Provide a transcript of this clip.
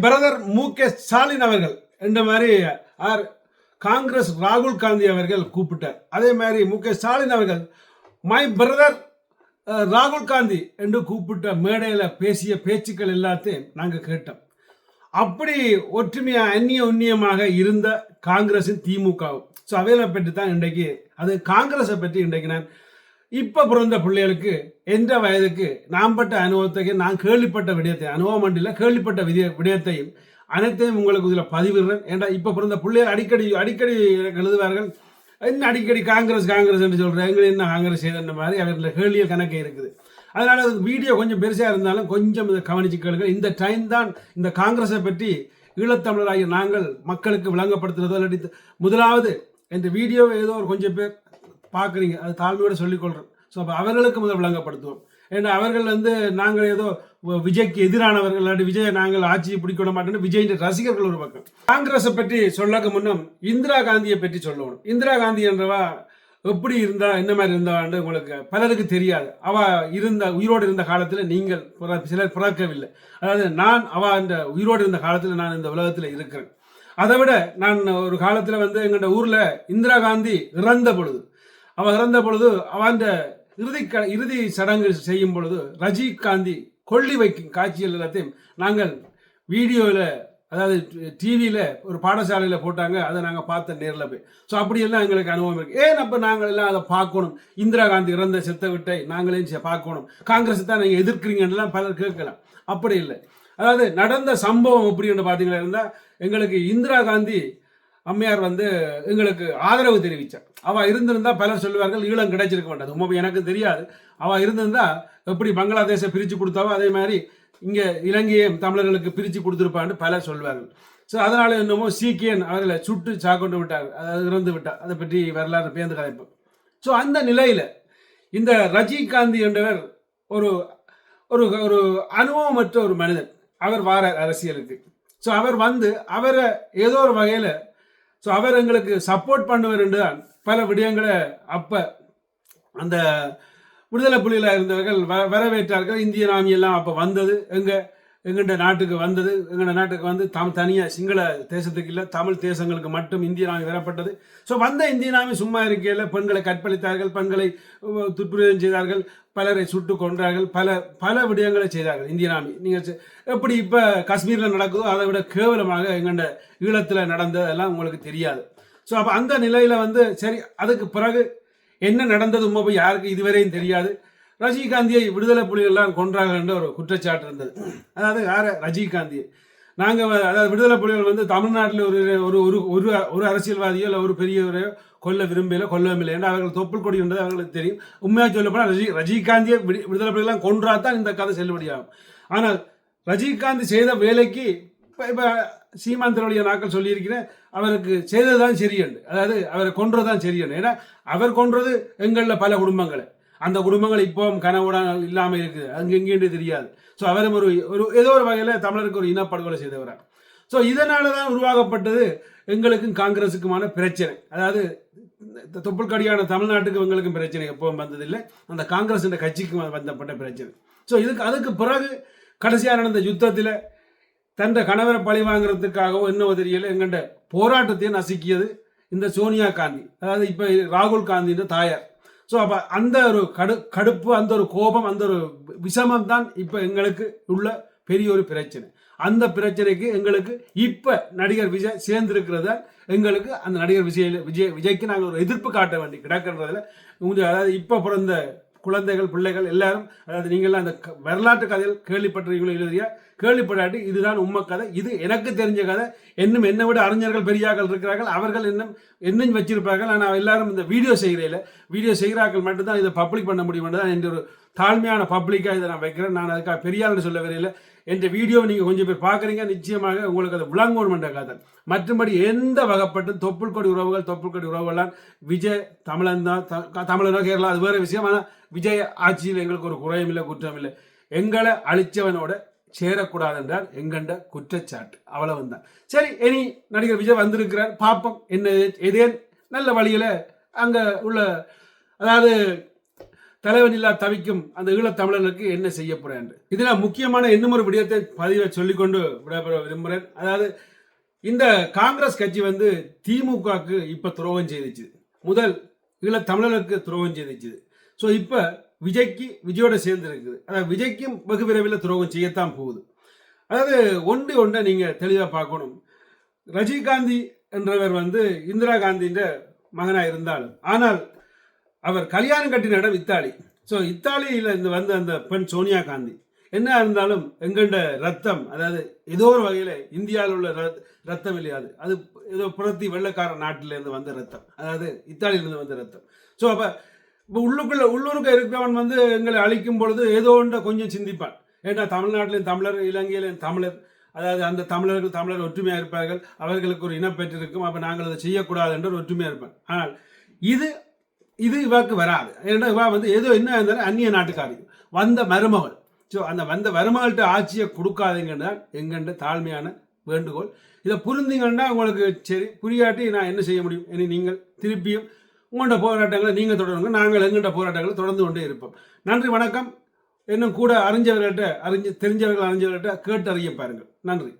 Brother M K Stalin அவர்கள் என்ற மாதிரி காங்கிரஸ் ராகுல் காந்தி அவர்கள் கூப்பிட்டார். அதே மாதிரி மு.க.ஸ்டாலின் அவர்கள் மை பிரதர் ராகுல் காந்தி என்று கூப்பிட்ட மேடையில் பேசிய பேச்சுக்கள் எல்லாத்தையும் நாங்கள் கேட்டோம். அப்படி ஒற்றுமையா அந்நிய உன்னியமாக இருந்த காங்கிரஸின் திமுகவும். ஸோ அவைகளை பற்றி தான் இன்றைக்கு, அது காங்கிரஸை பற்றி இன்றைக்கு நான் இப்போ பிறந்த பிள்ளைகளுக்கு எந்த வயதுக்கு நான் பட்ட அனுபவத்தை, நான் கேள்விப்பட்ட விடயத்தை, அனுபவம் இல்லை கேள்விப்பட்ட விடயத்தையும் அனைத்தையும் உங்களுக்கு இதில் பதிவிடுறேன். ஏன்னா இப்போ பிறந்த பிள்ளைகள் அடிக்கடி எழுதுவார்கள், என்ன அடிக்கடி காங்கிரஸ் காங்கிரஸ் என்று சொல்கிறேன், எங்களை என்ன காங்கிரஸ் செய்த மாதிரி அவர்கள் கேள்வியில் கணக்கே இருக்குது. அதனால வீடியோ கொஞ்சம் பெருசாக இருந்தாலும் கொஞ்சம் இதை கவனிச்சு கேளுங்க. இந்த டைம் தான் இந்த காங்கிரஸை பற்றி ஈழத்தமிழராகிய நாங்கள் மக்களுக்கு விளங்கப்படுத்துறது. முதலாவது இந்த வீடியோவை ஏதோ ஒரு கொஞ்சம் பேர் பார்க்குறீங்க, அது தாழ்மையோடு சொல்லிக்கொள்கிறேன். ஸோ அப்போ அவர்களுக்கு முதல் விளங்கப்படுத்துவோம். ஏன்னா அவர்கள் நாங்கள் ஏதோ விஜய்க்கு எதிரானவர்கள், இல்லாட்டி விஜயை நாங்கள் ஆட்சியை பிடிக்க மாட்டோம்னு விஜயின் ரசிகர்கள் ஒரு பக்கம். காங்கிரஸை பற்றி சொல்லக்கு முன்னும் இந்திரா காந்தியை பற்றி சொல்லணும். இந்திரா காந்தி என்றவா எப்படி இருந்தா, என்ன மாதிரி இருந்தான்னு உங்களுக்கு பலருக்கு தெரியாது. அவ உயிரோடு இருந்த காலத்தில் நீங்கள் சிலர் பிறக்கவில்லை. அதாவது நான் இந்த உயிரோடு இருந்த காலத்தில் நான் இந்த உலகத்தில் இருக்கிறேன். அதை விட நான் ஒரு காலத்தில் எங்கள்ட ஊரில் இந்திரா காந்தி இறந்த பொழுது அவன் இறுதி சடங்கு செய்யும் பொழுது ரஜீவ் காந்தி கொல்லி வைக்கும் காட்சிகள் எல்லாத்தையும் நாங்கள் வீடியோவில், அதாவது டிவியில் ஒரு பாடசாலையில் போட்டாங்க, அதை நாங்கள் பார்த்த நேரில் போய். ஸோ அப்படியெல்லாம் எங்களுக்கு அனுபவம் இருக்குது. ஏன் அப்போ நாங்கள் எல்லாம் அதை பார்க்கணும்? இந்திரா காந்தி இறந்த செத்த விட்டை நாங்களே பார்க்கணும், காங்கிரஸ் தான் நீங்கள் எதிர்க்கிறீங்கலாம் பலர் கேட்கலாம். அப்படி இல்லை. அதாவது நடந்த சம்பவம் எப்படின்னு பார்த்தீங்கன்னா இருந்தால், எங்களுக்கு இந்திரா காந்தி அம்மையார் எங்களுக்கு ஆதரவு தெரிவித்தார். அவள் இருந்திருந்தா பலர் சொல்லுவார்கள் ஈழம் கிடைச்சிருக்க மாட்டாது. உண்மை எனக்கு தெரியாது. அவள் இருந்திருந்தா எப்படி பங்களாதேஷை பிரித்து கொடுத்தாவோ அதே மாதிரி இங்கே இலங்கையை தமிழர்களுக்கு பிரித்து கொடுத்துருப்பான்னு பலர் சொல்வார்கள். ஸோ அதனால என்னமோ சீக்கியன் அவர்களை சுட்டு சாக்கொண்டு விட்டார், அதாவது இறந்து விட்டார். அதை பற்றி வரலாறு பேர்ந்து கதைப்போம். ஸோ அந்த நிலையில் இந்த ரஜீவ் காந்தி என்றவர் ஒரு ஒரு அனுபவமற்ற ஒரு மனிதன். அவர் வார அரசியலுக்கு. ஸோ அவர் அவரை ஏதோ ஒரு வகையில் அவர் எங்களுக்கு சப்போர்ட் பண்ணுவார் என்று தான் பல விடயங்களை அப்போ அந்த விடுதலை புலிகளாக இருந்தவர்கள் வரவேற்றார்கள். இந்திய நாமி எல்லாம் அப்போ வந்தது, எங்கள்ட நாட்டுக்கு வந்தது. எங்கள்ட நாட்டுக்கு தனியாக சிங்கள தேசத்துக்கு இல்லை, தமிழ் தேசங்களுக்கு மட்டும் இந்திய நாமி வரப்பட்டது. ஸோ இந்திய நாமி சும்மா இருக்கையில் பெண்களை கற்பழித்தார்கள், பெண்களை துஷ்பிரயோகம் செய்தார்கள், பலரை சுட்டு கொன்றார்கள், பல விடயங்களை செய்தார்கள் இந்திய நாமி. நீங்கள் எப்படி இப்போ காஷ்மீரில் நடக்குதோ அதை விட கேவலமாக எங்கள்ட ஈழத்தில் நடந்ததெல்லாம் உங்களுக்கு தெரியாது. ஸோ அப்போ அந்த நிலையில் சரி, அதுக்கு பிறகு என்ன நடந்தது உண்மை யாருக்கு இதுவரையும் தெரியாது. ரஜினிகாந்தியை விடுதலை புலிகள்லாம் கொன்றாங்க என்ற ஒரு குற்றச்சாட்டு இருந்தது. அதாவது ரஜினிகாந்தியை அதாவது விடுதலை புலிகள் தமிழ்நாட்டில் ஒரு ஒரு ஒரு அரசியல்வாதியோ இல்லை ஒரு பெரியவரையோ கொல்ல கொல்லவும் இல்லை என்று அவர்கள் தொப்புள் கொடி என்றது அவர்களுக்கு தெரியும். உண்மையாக சொல்லப்போனால் ரஜினிகாந்தியை விடுதலை புலிகள்லாம் கொன்றாதான் இந்த கதை செல்லுபடியாகும். ஆனால் ரஜினிகாந்த் செய்த வேலைக்கு இப்போ சீமாந்தருடைய நாட்கள் சொல்லியிருக்கிறேன், அவருக்கு செய்ததுதான் சரியண்டு, அதாவது அவரை கொன்றதுதான் சரியண்டு. ஏன்னா அவர் கொன்றது எங்களில் பல குடும்பங்களை, அந்த குடும்பங்கள் இப்போ கனவுட இல்லாமல் இருக்குது, அங்கெங்கேன்னு தெரியாது. ஸோ அவரும் ஒரு ஏதோ ஒரு வகையில் தமிழருக்கு ஒரு இனப்படுகொலை செய்தவரார். ஸோ இதனால தான் உருவாக்கப்பட்டது எங்களுக்கும் காங்கிரஸுக்குமான பிரச்சனை. அதாவது தொப்புள்கடியான தமிழ்நாட்டுக்கு எங்களுக்கும் பிரச்சனை எப்பவும் வந்ததில்லை, அந்த காங்கிரஸ் என்ற கட்சிக்கு வந்தப்பட்ட பிரச்சனை. ஸோ அதுக்கு பிறகு கடைசியாக நடந்த யுத்தத்தில் தன் கணவரை பழி வாங்குறதுக்காகவோ என்னவோ தெரியல எங்கள்ட போராட்டத்தையும் நசுக்கியது இந்த சோனியா காந்தி, அதாவது இப்போ ராகுல் காந்தின்ற தாயார். ஸோ அப்போ அந்த ஒரு கடுப்பு, அந்த ஒரு கோபம், அந்த ஒரு விஷமம் தான் இப்போ எங்களுக்கு உள்ள பெரிய ஒரு பிரச்சனை. அந்த பிரச்சனைக்கு எங்களுக்கு இப்போ நடிகர் விஜய் சேர்ந்திருக்கிறது எங்களுக்கு அந்த நடிகர் விஜய்க்கு நாங்கள் ஒரு எதிர்ப்பு காட்ட வேண்டி கிடக்கிறதுல அதாவது இப்போ பிறந்த குழந்தைகள் பிள்ளைகள் எல்லாரும், அதாவது நீங்கள்லாம் அந்த வரலாற்று கதையில் கேள்விப்பட்டிருக்கீங்களோ எழுதியா கேள்விப்படாட்டி இதுதான் உண்மை கதை, இது எனக்கு தெரிஞ்ச கதை. என்னை விட அறிஞர்கள் பெரியாக்கள் இருக்கிறார்கள், அவர்கள் இன்னும் வச்சிருப்பார்கள். ஆனால் எல்லாரும் இந்த வீடியோ செய்கிறார்கள் மட்டும்தான் இதை பப்ளிக் பண்ண முடியும் தான் என்ற ஒரு தாழ்மையான பப்ளிக்காக இதை நான் வைக்கிறேன். நான் அதுக்காக பெரியார்னு சொல்ல வரையில் என்ற வீடியோவை நீங்கள் கொஞ்சம் பேர் பார்க்குறீங்க, நிச்சயமாக உங்களுக்கு அதை விளங்கணுமென்ற கதை. மற்றபடி எந்த வகைப்பட்டும் தொப்புள்கொடி உறவுகள்லாம் விஜய் தமிழன் தான், தமிழனோ கேரளா அது வேறு விஷயம். ஆனால் விஜய் ஆட்சியில் எங்களுக்கு ஒரு குறையும் இல்லை, குற்றம் இல்லை. எங்களை அழிச்சவனோட சேரக்கூடாது என்றால் எங்கண்ட குற்றச்சாட்டு, அவ்வளவு தான். சரி, இனி நடிகர் விஜய் வந்திருக்கிறார், பாப்பம் என்ன ஏதேன் நல்ல வழியில் அங்கே உள்ள, அதாவது தலைவன் இல்லா தவிக்கும் அந்த ஈழத்தமிழனுக்கு என்ன செய்ய போறேன். இதுல முக்கியமான இன்னும் ஒரு விடயத்தை பதிவை சொல்லிக்கொண்டு விடைபெற விரும்புகிறேன். அதாவது இந்த காங்கிரஸ் கட்சி வந்து திமுகவுக்கு இப்ப துரோகம் செய்துச்சு. முதல் ஈழத்தமிழனுக்கு துரோகம் செய்துச்சு. ஸோ இப்ப விஜயோட சேர்ந்து இருக்குது. அதாவது விஜய்க்கும் வெகு விரைவில் துரோகம் செய்யத்தான் போகுது. அதாவது ஒன்றை நீங்க தெளிவா பார்க்கணும். ரஜினிகாந்தி என்றவர் வந்து இந்திரா காந்தியின் மகனா இருந்தாலும், ஆனால் அவர் கல்யாணம் கட்டின இடம் இத்தாலி. ஸோ இத்தாலியில இருந்து வந்த அந்த பெண் சோனியா காந்தி என்ன இருந்தாலும் எங்கண்ட ரத்தம், அதாவது ஏதோ ஒரு வகையில இந்தியாவில் உள்ள ரத்தம் இல்லையாது, அது ஏதோ புரத்தி வெள்ளக்கார நாட்டிலிருந்து வந்த ரத்தம், அதாவது இத்தாலியிலிருந்து வந்த ரத்தம். ஸோ அப்ப இப்போ உள்ளூருக்கு இருக்கிறவன் வந்து எங்களை அழிக்கும் பொழுது ஏதோ ஒன்றை கொஞ்சம் சிந்திப்பான். ஏன்னா தமிழ்நாட்டிலும் தமிழர், இலங்கையிலும் தமிழர், அதாவது அந்த தமிழர் ஒற்றுமையாக இருப்பார்கள், அவர்களுக்கு ஒரு இனப்பெற்று இருக்கும், அப்போ நாங்கள் அதை செய்யக்கூடாது என்ற ஒரு ஒற்றுமையாக இருப்பாங்க. ஆனால் இது இவாக்கு வராது. ஏன்னா இவா வந்து ஏதோ என்ன இருந்தாலும் அந்நிய நாட்டுக்காரி வந்த மருமகள். ஸோ அந்த வந்த மருமகள்கிட்ட ஆட்சியை கொடுக்காதீங்கன்னா எங்கண்ட தாழ்மையான வேண்டுகோள். இதை புரிந்தீங்கன்னா உங்களுக்கு சரி, புரியாட்டி நான் என்ன செய்ய முடியும். இனி நீங்கள் திருப்பியும் உங்களோட போராட்டங்களை நீங்கள் தொடருங்க, நாங்கள் எங்கள்கிட்ட போராட்டங்களை தொடர்ந்து கொண்டே இருப்போம். நன்றி, வணக்கம். இன்னும் கூட தெரிஞ்சவர்கள்ட்ட கேட்டு அறிய பாருங்கள். நன்றி.